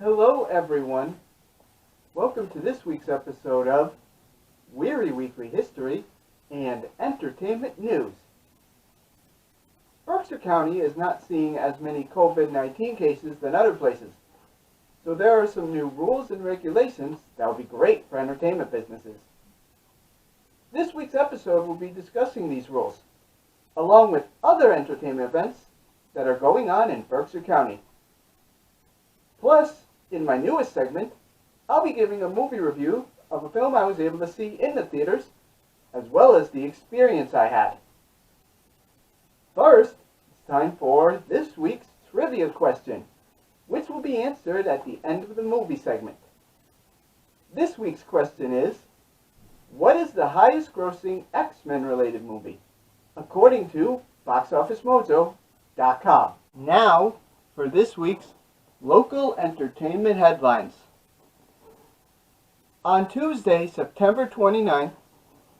Hello everyone, welcome to this week's episode of Wehry Weekly History and Entertainment News. Berkshire County is not seeing as many COVID-19 cases than other places, so there are some new rules and regulations that will be great for entertainment businesses. This week's episode will be discussing these rules, along with other entertainment events that are going on in Berkshire County. Plus, in my newest segment, I'll be giving a movie review of a film I was able to see in the theaters, as well as the experience I had. First, it's time for this week's trivia question, which will be answered at the end of the movie segment. This week's question is, what is the highest grossing X-Men related movie? According to BoxOfficeMojo.com. Now, for this week's local entertainment headlines. On Tuesday, September 29th,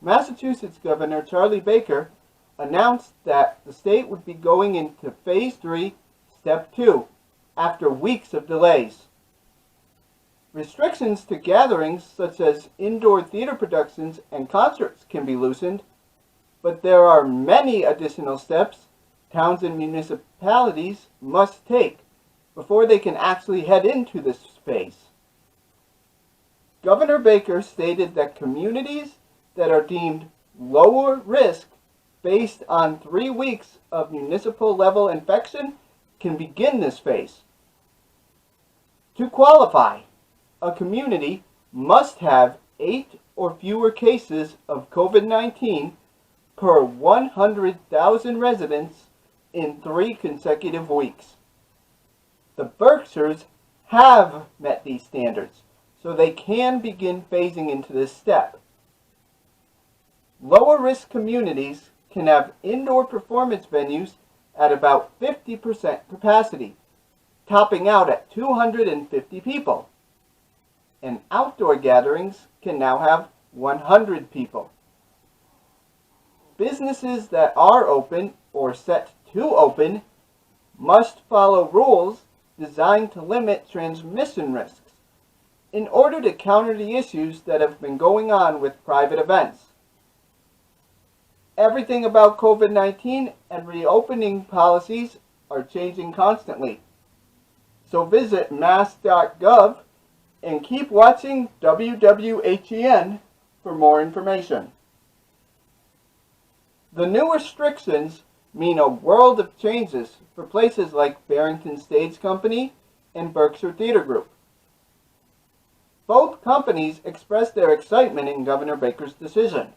Massachusetts Governor Charlie Baker announced that the state would be going into Phase 3, Step 2, after weeks of delays. Restrictions to gatherings such as indoor theater productions and concerts can be loosened, but there are many additional steps towns and municipalities must take before they can actually head into this phase. Governor Baker stated that communities that are deemed lower risk based on 3 weeks of municipal level infection can begin this phase. To qualify, a community must have 8 or fewer cases of COVID-19 per 100,000 residents in 3 consecutive weeks. The Berkshires have met these standards, so they can begin phasing into this step. Lower risk communities can have indoor performance venues at about 50% capacity, topping out at 250 people. And outdoor gatherings can now have 100 people. Businesses that are open or set to open must follow rules designed to limit transmission risks in order to counter the issues that have been going on with private events. Everything about COVID-19 and reopening policies are changing constantly. So visit mass.gov and keep watching WWHEN for more information. The new restrictions mean a world of changes for places like Barrington Stage Company and Berkshire Theatre Group. Both companies expressed their excitement in Governor Baker's decision.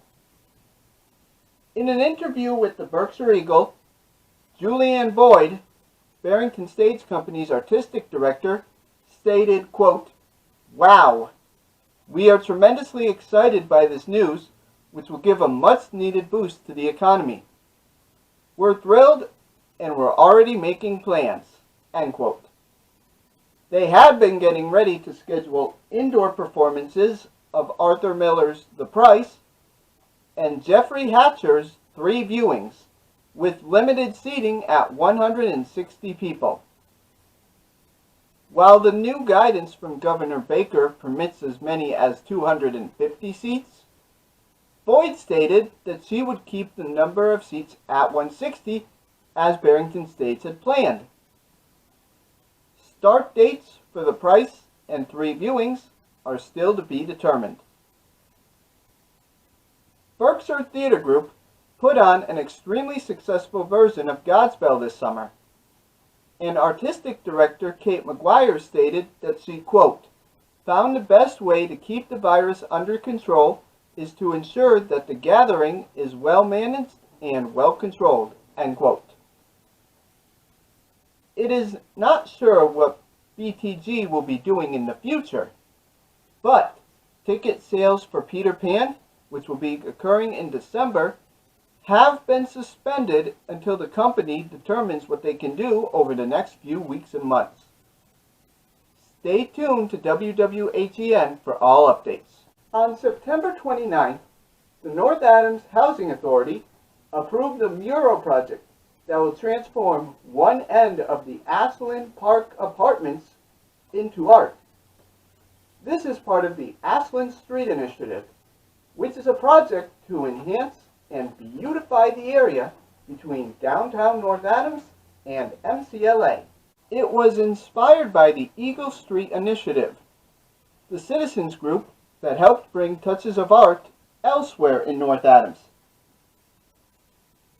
In an interview with the Berkshire Eagle, Julianne Boyd, Barrington Stage Company's artistic director, stated, quote, "Wow, we are tremendously excited by this news, which will give a much-needed boost to the economy. We're thrilled, and we're already making plans," end quote. They had been getting ready to schedule indoor performances of Arthur Miller's The Price and Jeffrey Hatcher's 3 viewings, with limited seating at 160 people. While the new guidance from Governor Baker permits as many as 250 seats, Boyd stated that she would keep the number of seats at 160 as Barrington Stage had planned. Start dates for The Price and 3 viewings are still to be determined. Berkshire Theatre Group put on an extremely successful version of Godspell this summer, and artistic director Kate McGuire stated that she, quote, "found the best way to keep the virus under control is to ensure that the gathering is well managed and well controlled," end quote. It is not sure what BTG will be doing in the future, but ticket sales for Peter Pan, which will be occurring in December, have been suspended until the company determines what they can do over the next few weeks and months. Stay tuned to WWHEN for all updates. On September 29th, the North Adams Housing Authority approved a mural project that will transform one end of the Ashland Park Apartments into art. This is part of the Ashland Street Initiative, which is a project to enhance and beautify the area between downtown North Adams and MCLA. It was inspired by the Eagle Street Initiative, the citizens group that helped bring touches of art elsewhere in North Adams.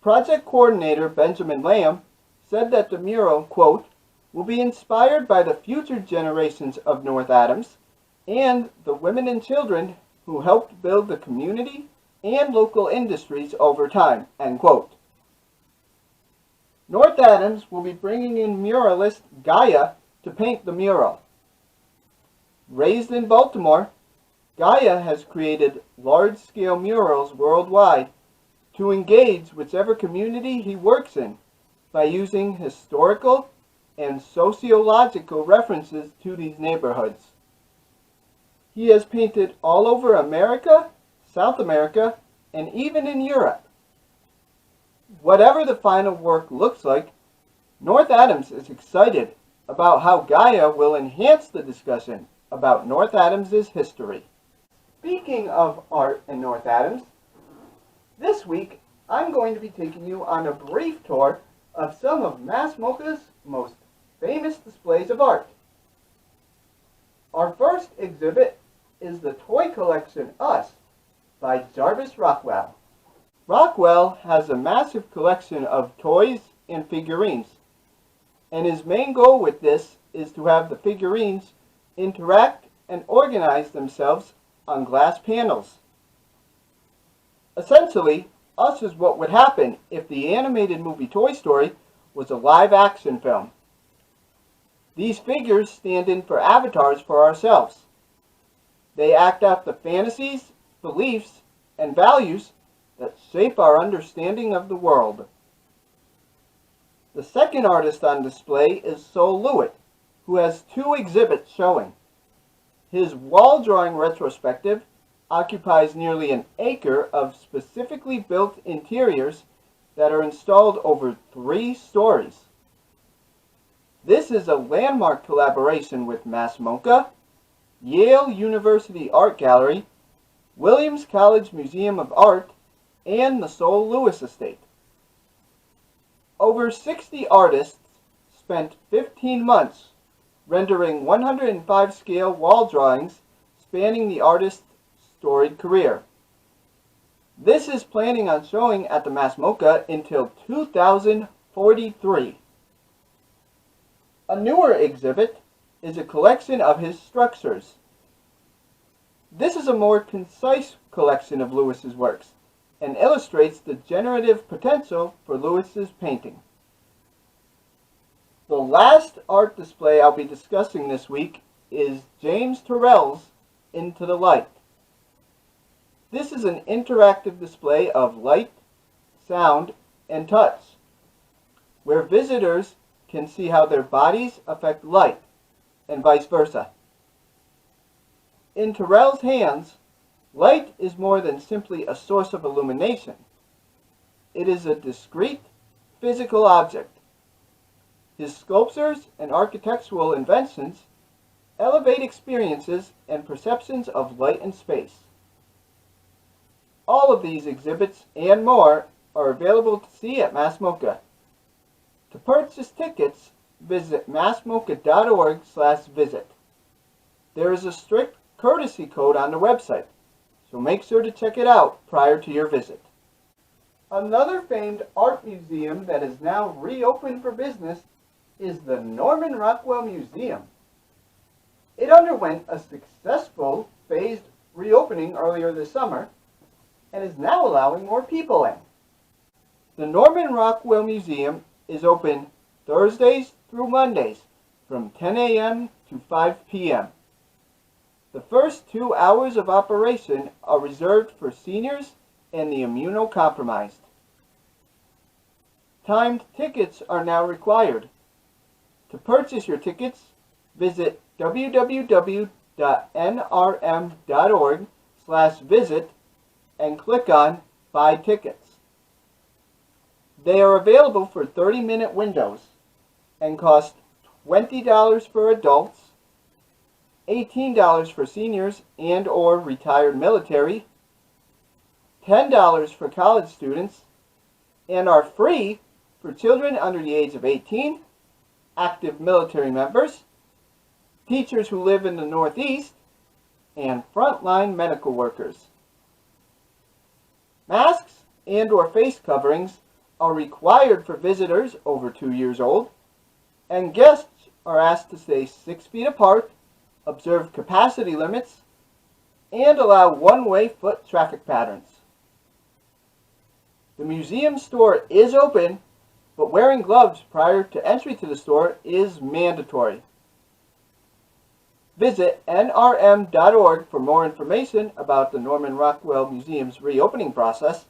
Project coordinator Benjamin Lamb said that the mural, quote, will be inspired by the future generations of North Adams and the women and children who helped build the community and local industries over time, end quote. North Adams will be bringing in muralist Gaia to paint the mural. Raised in Baltimore, Gaia has created large-scale murals worldwide to engage whichever community he works in by using historical and sociological references to these neighborhoods. He has painted all over America, South America, and even in Europe. Whatever the final work looks like, North Adams is excited about how Gaia will enhance the discussion about North Adams' history. Speaking of art in North Adams, this week I'm going to be taking you on a brief tour of some of MASS MOCA's most famous displays of art. Our first exhibit is the toy collection Us by Jarvis Rockwell. Rockwell has a massive collection of toys and figurines, and his main goal with this is to have the figurines interact and organize themselves on glass panels. Essentially, Us is what would happen if the animated movie Toy Story was a live-action film. These figures stand in for avatars for ourselves. They act out the fantasies, beliefs, and values that shape our understanding of the world. The second artist on display is Sol Lewitt, who has 2 exhibits showing. His wall drawing retrospective occupies nearly an acre of specifically built interiors that are installed over 3 stories. This is a landmark collaboration with MASS MOCA, Yale University Art Gallery, Williams College Museum of Art, and the Sol Lewis Estate. Over 60 artists spent 15 months rendering 105 scale wall drawings spanning the artist's storied career. This is planning on showing at the MASS MOCA until 2043. A newer exhibit is a collection of his structures. This is a more concise collection of Lewis's works and illustrates the generative potential for Lewis's painting. The last art display I'll be discussing this week is James Tyrell's Into the Light. This is an interactive display of light, sound, and touch, where visitors can see how their bodies affect light, and vice versa. In Tyrell's hands, light is more than simply a source of illumination. It is a discrete, physical object. His sculptures and architectural inventions elevate experiences and perceptions of light and space. All of these exhibits and more are available to see at MASS MOCA. To purchase tickets, visit massmoca.org/visit. There is a strict courtesy code on the website, so make sure to check it out prior to your visit. Another famed art museum that is now reopened for business is the Norman Rockwell Museum. It underwent a successful phased reopening earlier this summer and is now allowing more people in. The Norman Rockwell Museum is open Thursdays through Mondays from 10 a.m. to 5 p.m. The first 2 hours of operation are reserved for seniors and the immunocompromised. Timed tickets are now required. To purchase your tickets, visit www.nrm.org/visit and click on Buy Tickets. They are available for 30-minute windows and cost $20 for adults $18 for seniors and or retired military, $10 for college students, and are free for children under the age of 18, active military members, teachers who live in the Northeast, and frontline medical workers. Masks and or face coverings are required for visitors over 2 years old, and guests are asked to stay 6 feet apart, observe capacity limits, and allow one-way foot traffic patterns. The museum store is open, but wearing gloves prior to entry to the store is mandatory. Visit nrm.org for more information about the Norman Rockwell Museum's reopening process,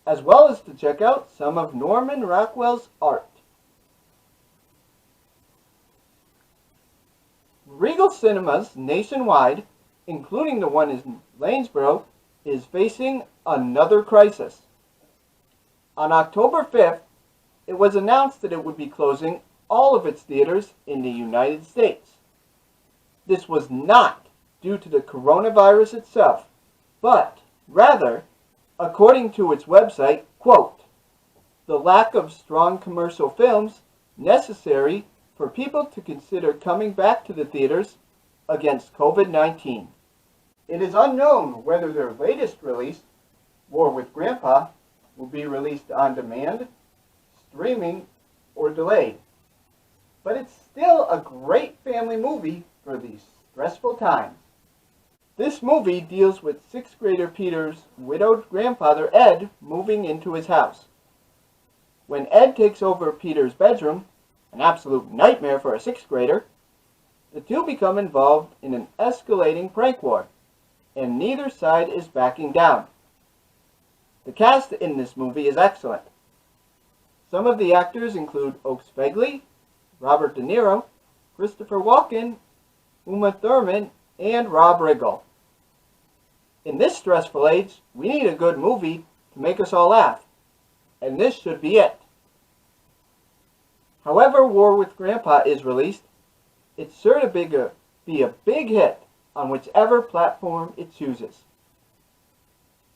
as well as to check out some of Norman Rockwell's art. Regal Cinemas nationwide, including the one in Lanesboro, is facing another crisis. On October 5th, it was announced that it would be closing all of its theaters in the United States. This was not due to the coronavirus itself, but rather, according to its website, quote, the lack of strong commercial films necessary for people to consider coming back to the theaters against COVID-19. It is unknown whether their latest release, War with Grandpa, will be released on demand, streaming, or delayed. But it's still a great family movie for these stressful times. This movie deals with 6th grader Peter's widowed grandfather Ed moving into his house. When Ed takes over Peter's bedroom, an absolute nightmare for a 6th grader, the two become involved in an escalating prank war, and neither side is backing down. The cast in this movie is excellent. Some of the actors include Oakes Fegley, Robert De Niro, Christopher Walken, Uma Thurman, and Rob Riggle. In this stressful age, we need a good movie to make us all laugh, and this should be it. However War with Grandpa is released, it's sure to be a big hit on whichever platform it chooses.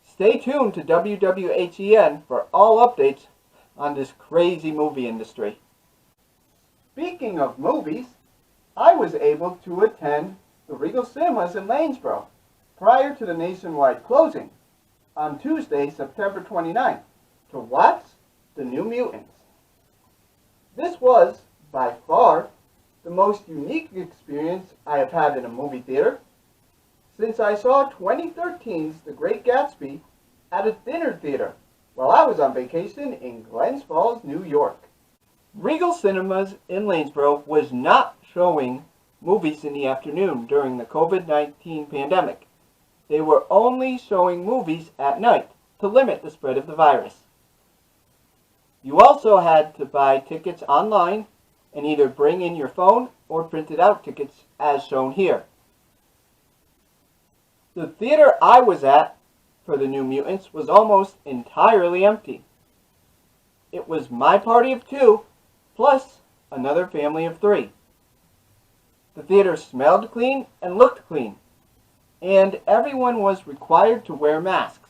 Stay tuned to WWHEN for all updates on this crazy movie industry. Speaking of movies, I was able to attend the Regal Cinemas in Lanesboro prior to the nationwide closing on Tuesday, September 29th, to watch The New Mutants. This was, by far, the most unique experience I have had in a movie theater since I saw 2013's The Great Gatsby at a dinner theater while I was on vacation in Glens Falls, New York. Regal Cinemas in Lanesboro was not showing movies in the afternoon during the COVID-19 pandemic. They were only showing movies at night to limit the spread of the virus. You also had to buy tickets online and either bring in your phone or printed out tickets as shown here. The theater I was at for The New Mutants was almost entirely empty. It was my party of 2 plus another family of 3. The theater smelled clean and looked clean, and everyone was required to wear masks,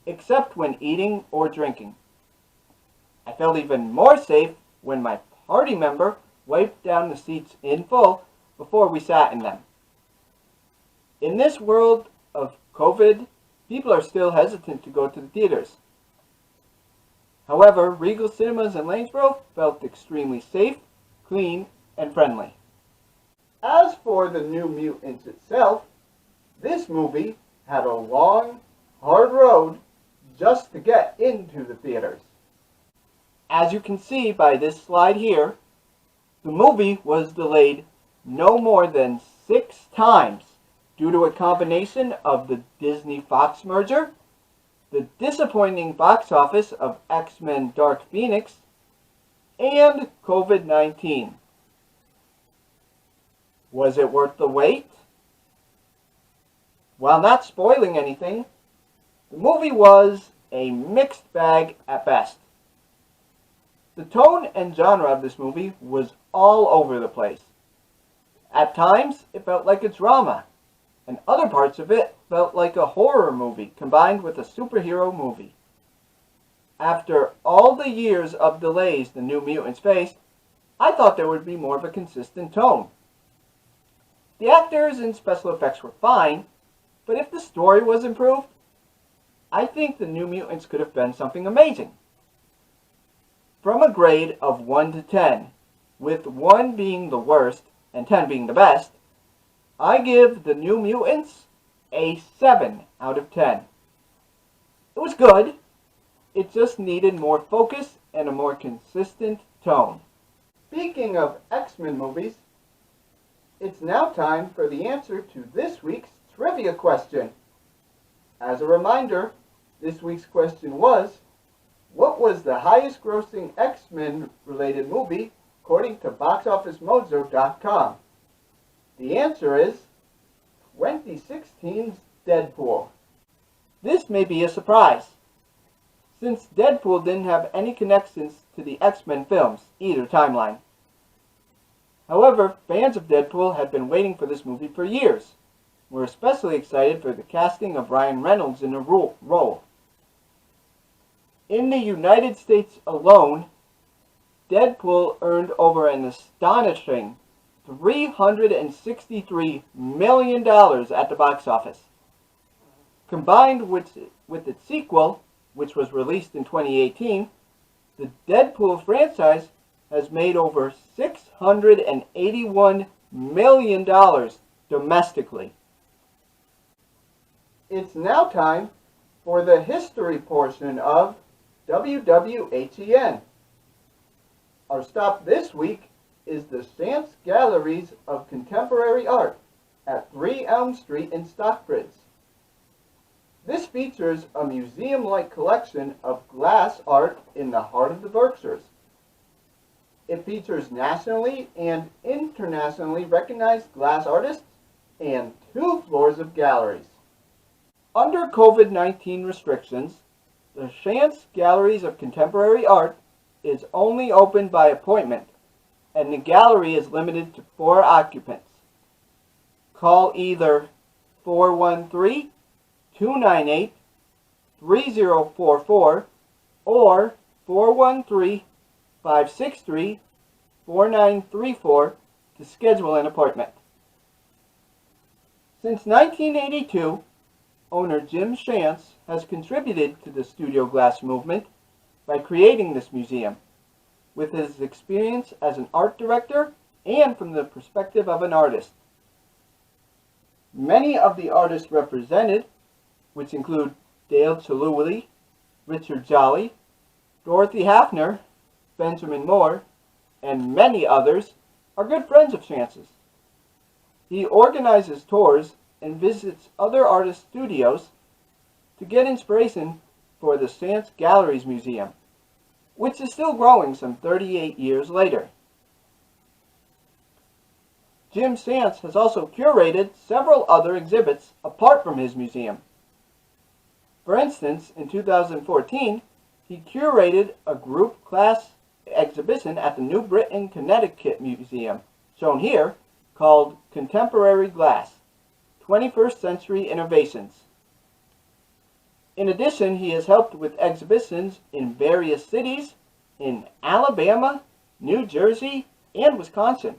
except when eating or drinking. I felt even more safe when my party member wiped down the seats in full before we sat in them. In this world of COVID, people are still hesitant to go to the theaters. However, Regal Cinemas in Lanesboro felt extremely safe, clean, and friendly. As for The New Mutants itself, this movie had a long, hard road just to get into the theaters. As you can see by this slide here, the movie was delayed no more than 6 times due to a combination of the Disney-Fox merger, the disappointing box office of X-Men Dark Phoenix, and COVID-19. Was it worth the wait? While not spoiling anything, the movie was a mixed bag at best. The tone and genre of this movie was all over the place. At times, it felt like a drama, and other parts of it felt like a horror movie combined with a superhero movie. After all the years of delays the New Mutants faced, I thought there would be more of a consistent tone. The actors and special effects were fine, but if the story was improved, I think the New Mutants could have been something amazing. From a grade of 1 to 10, with 1 being the worst and 10 being the best, I give the New Mutants a 7 out of 10. It was good, it just needed more focus and a more consistent tone. Speaking of X-Men movies, it's now time for the answer to this week's trivia question. As a reminder, this week's question was, what was the highest grossing X-Men related movie according to BoxOfficeMojo.com? The answer is 2016's Deadpool. This may be a surprise, since Deadpool didn't have any connections to the X-Men films, either timeline. However, fans of Deadpool had been waiting for this movie for years. We're especially excited for the casting of Ryan Reynolds in a role. In the United States alone, Deadpool earned over an astonishing $363 million at the box office. Combined with its sequel, which was released in 2018, the Deadpool franchise has made over $681 million domestically. It's now time for the history portion of WWHEN. Our stop this week is the Chance Galleries of Contemporary Art at 3 Elm Street in Stockbridge. This features a museum-like collection of glass art in the heart of the Berkshires. It features nationally and internationally recognized glass artists and 2 floors of galleries. Under COVID-19 restrictions, the Chance Galleries of Contemporary Art is only open by appointment, and the gallery is limited to 4 occupants. Call either 413-298-3044 or 413-563-4934 to schedule an appointment. Since 1982, owner Jim Chance has contributed to the studio glass movement by creating this museum, with his experience as an art director and from the perspective of an artist. Many of the artists represented, which include Dale Chihuly, Richard Jolly, Dorothy Hafner, Benjamin Moore, and many others, are good friends of Chance's. He organizes tours and visits other artists' studios to get inspiration for the Chance Galleries Museum, which is still growing some 38 years later. Jim Chance has also curated several other exhibits apart from his museum. For instance, in 2014, he curated a group class exhibition at the New Britain, Connecticut Museum, shown here, called Contemporary Glass, 21st Century Innovations. In addition, he has helped with exhibitions in various cities in Alabama, New Jersey, and Wisconsin.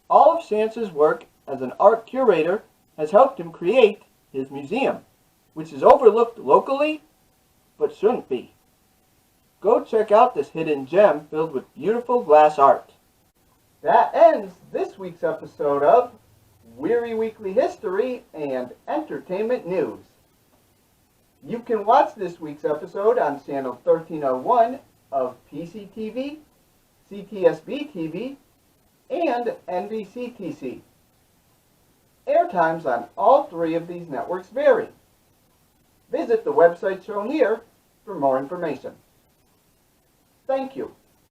All of Chance's work as an art curator has helped him create his museum, which is overlooked locally, but shouldn't be. Go check out this hidden gem filled with beautiful glass art. That ends this week's episode of Wehry Weekly History and Entertainment News. You can watch this week's episode on channel 1301 of PCTV, CTSB TV, and NBCTC. Airtimes on all 3 of these networks vary. Visit the website shown here for more information. Thank you.